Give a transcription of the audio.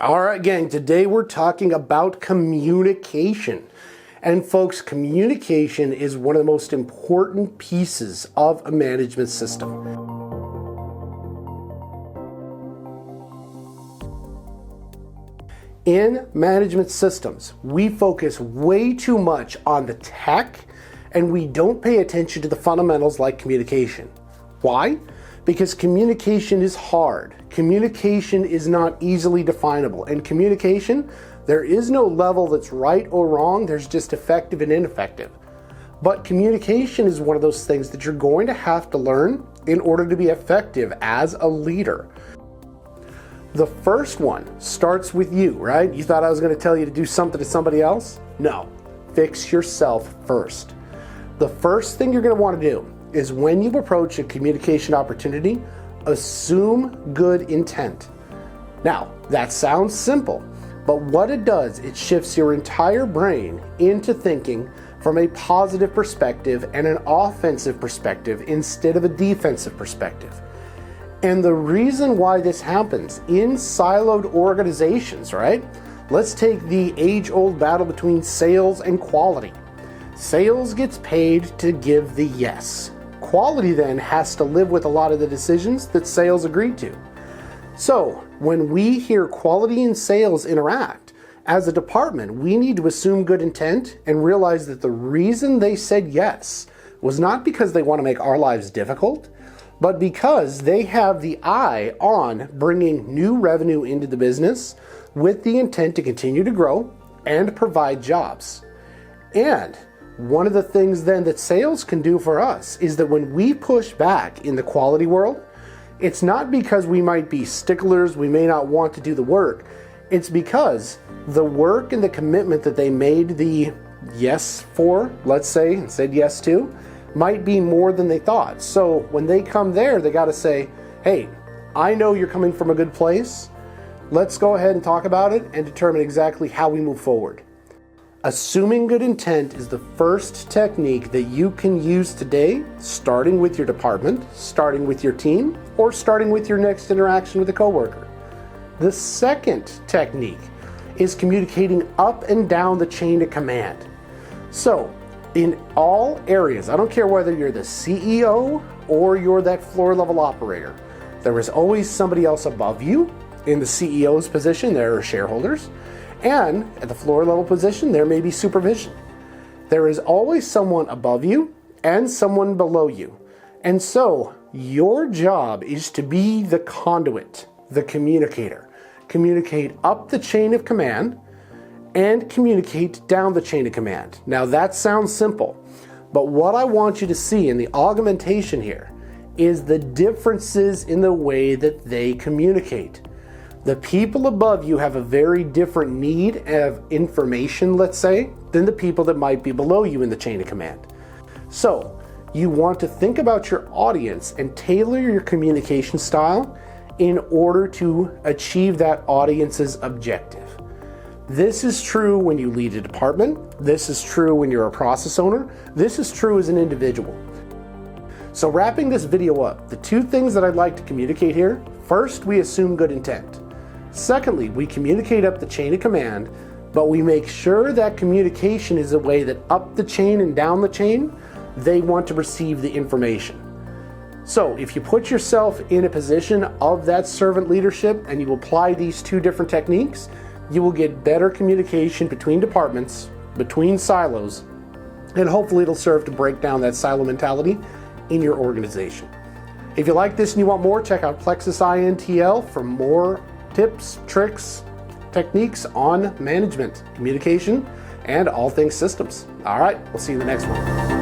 All right, gang, today we're talking about communication. And folks, communication is one of the most important pieces of a management system. In management systems, we focus way too much on the tech and we don't pay attention to the fundamentals like communication. Why? Because communication is hard. Communication is not easily definable. And communication, there is no level that's right or wrong, there's just effective and ineffective. But communication is one of those things that you're going to have to learn in order to be effective as a leader. The first one starts with you, right? You thought I was going to tell you to do something to somebody else? No, fix yourself first. The first thing you're going to want to do is when you approach a communication opportunity, assume good intent. Now, that sounds simple, but what it does, it shifts your entire brain into thinking from a positive perspective and an offensive perspective instead of a defensive perspective. And the reason why this happens in siloed organizations, right? Let's take the age-old battle between sales and quality. Sales gets paid to give the yes. Quality then has to live with a lot of the decisions that sales agreed to. So when we hear quality and sales interact, as a department, we need to assume good intent and realize that the reason they said yes was not because they want to make our lives difficult, but because they have the eye on bringing new revenue into the business with the intent to continue to grow and provide jobs. And one of the things then that sales can do for us is that when we push back in the quality world, it's not because we might be sticklers, we may not want to do the work. It's because the work and the commitment that they made the yes for, let's say, and said yes to, might be more than they thought. So when they come there, they got to say, hey, I know you're coming from a good place. Let's go ahead and talk about it and determine exactly how we move forward. Assuming good intent is the first technique that you can use today, starting with your department, starting with your team, or starting with your next interaction with a coworker. The second technique is communicating up and down the chain of command. So, in all areas, I don't care whether you're the CEO or you're that floor level operator, there is always somebody else above you. In the CEO's position, there are shareholders. And at the floor level position, there may be supervision. There is always someone above you and someone below you. And so your job is to be the conduit, the communicator. Communicate up the chain of command and communicate down the chain of command. Now that sounds simple, but what I want you to see in the augmentation here is the differences in the way that they communicate. The people above you have a very different need of information, let's say, than the people that might be below you in the chain of command. So you want to think about your audience and tailor your communication style in order to achieve that audience's objective. This is true when you lead a department. This is true when you're a process owner. This is true as an individual. So wrapping this video up, the two things that I'd like to communicate here. First, we assume good intent. Secondly, we communicate up the chain of command, but we make sure that communication is a way that up the chain and down the chain, they want to receive the information. So if you put yourself in a position of that servant leadership and you apply these two different techniques, you will get better communication between departments, between silos, and hopefully it'll serve to break down that silo mentality in your organization. If you like this and you want more, check out Plexus INTL for more tips, tricks, techniques on management, communication, and all things systems. All right, we'll see you in the next one.